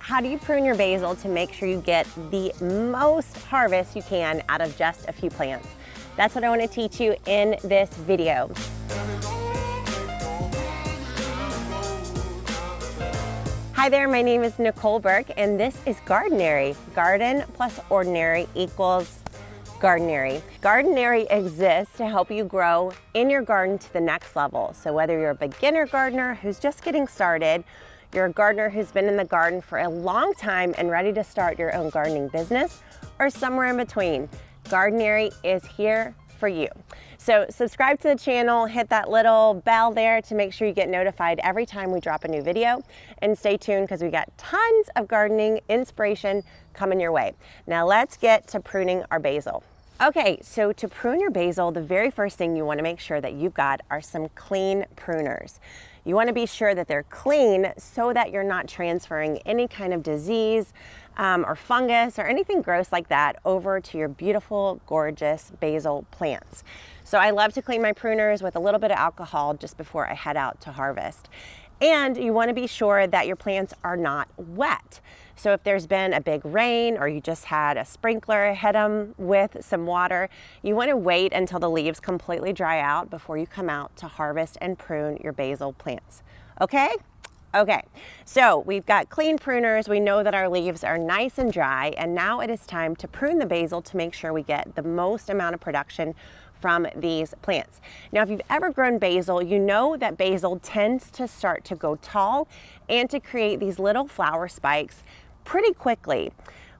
How do you prune your basil to make sure you get the most harvest you can out of just a few plants? That's what I want to teach you in this video. Hi there, my name is Nicole Burke and this is Gardenary. Garden plus ordinary equals Gardenary. Gardenary exists to help you grow in your garden to the next level. So whether you're a beginner gardener who's just getting started, you're a gardener who's been in the garden for a long time and ready to start your own gardening business, or somewhere in between, Gardenary is here for you. So subscribe to the channel, hit that little bell there to make sure you get notified every time we drop a new video, and stay tuned because we got tons of gardening inspiration coming your way. Now let's get to pruning our basil. Okay, so to prune your basil, the very first thing you want to make sure that you've got are some clean pruners. You want to be sure that they're clean so that you're not transferring any kind of disease or fungus or anything gross like that over to your beautiful, gorgeous basil plants. So I love to clean my pruners with a little bit of alcohol just before I head out to harvest. And you want to be sure that your plants are not wet. So if there's been a big rain or you just had a sprinkler hit them with some water, you want to wait until the leaves completely dry out before you come out to harvest and prune your basil plants. Okay? Okay, so we've got clean pruners. We know that our leaves are nice and dry, and now it is time to prune the basil to make sure we get the most amount of production from these plants. Now, if you've ever grown basil, you know that basil tends to start to go tall and to create these little flower spikes pretty quickly.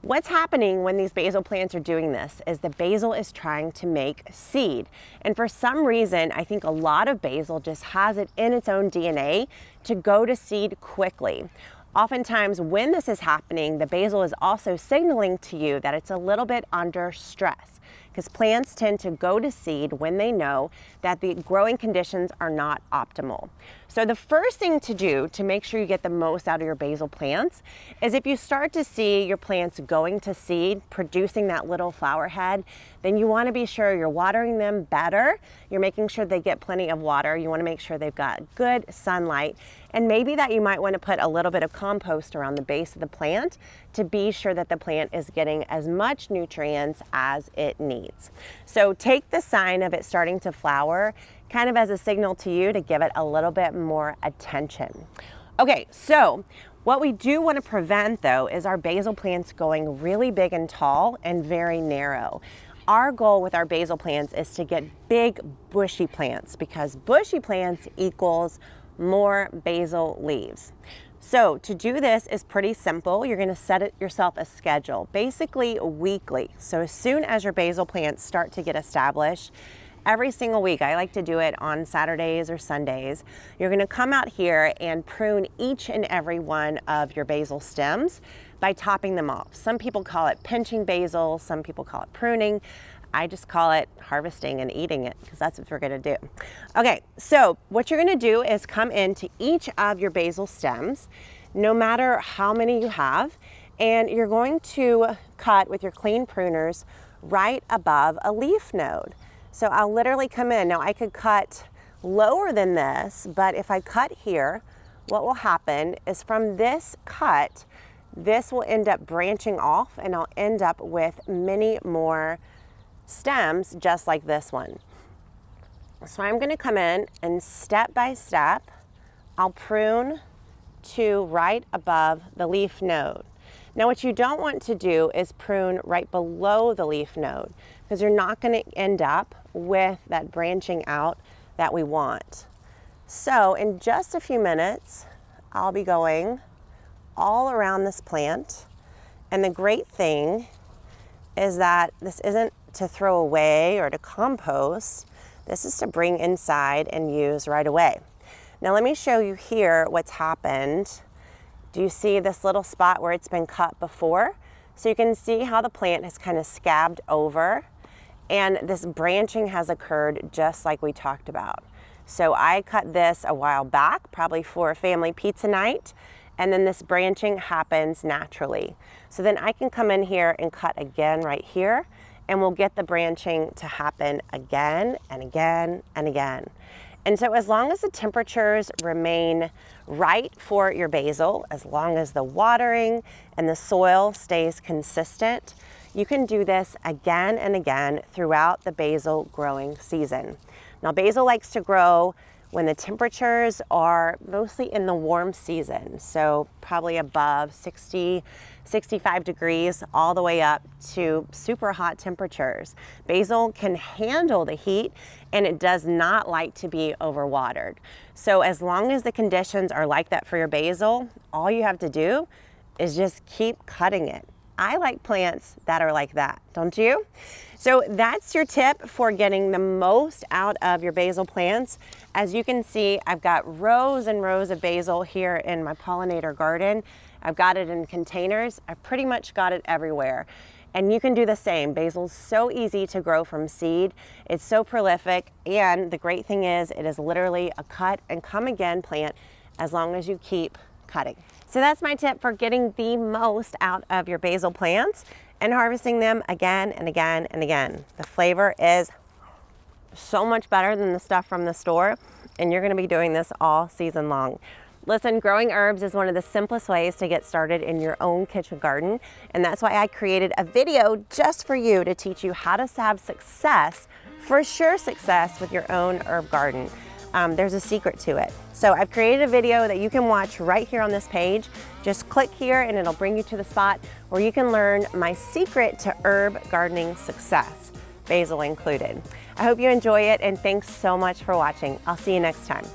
What's happening when these basil plants are doing this is the basil is trying to make seed. And for some reason, I think a lot of basil just has it in its own DNA to go to seed quickly. Oftentimes when this is happening, the basil is also signaling to you that it's a little bit under stress, because plants tend to go to seed when they know that the growing conditions are not optimal. So the first thing to do to make sure you get the most out of your basil plants is if you start to see your plants going to seed, producing that little flower head, then you want to be sure you're watering them better. You're making sure they get plenty of water. You want to make sure they've got good sunlight, and maybe that you might want to put a little bit of compost around the base of the plant to be sure that the plant is getting as much nutrients as it needs. So take the sign of it starting to flower kind of as a signal to you to give it a little bit more attention. Okay, so what we do want to prevent though is our basil plants going really big and tall and very narrow. Our goal with our basil plants is to get big bushy plants, because bushy plants equals more basil leaves. So to do this is pretty simple. You're going to set yourself a schedule, basically weekly. So as soon as your basil plants start to get established, every single week, I like to do it on Saturdays or Sundays, you're going to come out here and prune each and every one of your basil stems by topping them off. Some people call it pinching basil, some people call it pruning. I just call it harvesting and eating it, because that's what we're going to do. Okay, so what you're going to do is come into each of your basil stems, no matter how many you have, and you're going to cut with your clean pruners right above a leaf node. So I'll literally come in. Now I could cut lower than this, but if I cut here, what will happen is from this cut, this will end up branching off, and I'll end up with many more stems just like this one. So I'm going to come in and step by step, I'll prune to right above the leaf node. Now what you don't want to do is prune right below the leaf node, because you're not going to end up with that branching out that we want. So in just a few minutes, I'll be going all around this plant. And the great thing is that this isn't to throw away or to compost. This is to bring inside and use right away. Now let me show you here what's happened. Do you see this little spot where it's been cut before? So you can see how the plant has kind of scabbed over, and this branching has occurred just like we talked about. So I cut this a while back, probably for a family pizza night, and then this branching happens naturally. So then I can come in here and cut again right here, and we'll get the branching to happen again and again and again. And so as long as the temperatures remain right for your basil, as long as the watering and the soil stays consistent, you can do this again and again throughout the basil growing season. Now, basil likes to grow when the temperatures are mostly in the warm season, so probably above 60, 65 degrees all the way up to super hot temperatures. Basil can handle the heat and it does not like to be overwatered. So as long as the conditions are like that for your basil, all you have to do is just keep cutting it. I like plants that are like that, don't you? So that's your tip for getting the most out of your basil plants. As you can see, I've got rows and rows of basil here in my pollinator garden. I've got it in containers. I've pretty much got it everywhere. And you can do the same. Basil's so easy to grow from seed. It's so prolific. And the great thing is it is literally a cut and come again plant as long as you keep cutting. So that's my tip for getting the most out of your basil plants and harvesting them again and again and again. The flavor is so much better than the stuff from the store, and you're gonna be doing this all season long. Listen, growing herbs is one of the simplest ways to get started in your own kitchen garden, and that's why I created a video just for you to teach you how to have success, for sure success, with your own herb garden. There's a secret to it. So I've created a video that you can watch right here on this page. Just click here and it'll bring you to the spot where you can learn my secret to herb gardening success, basil included. I hope you enjoy it, and thanks so much for watching. I'll see you next time.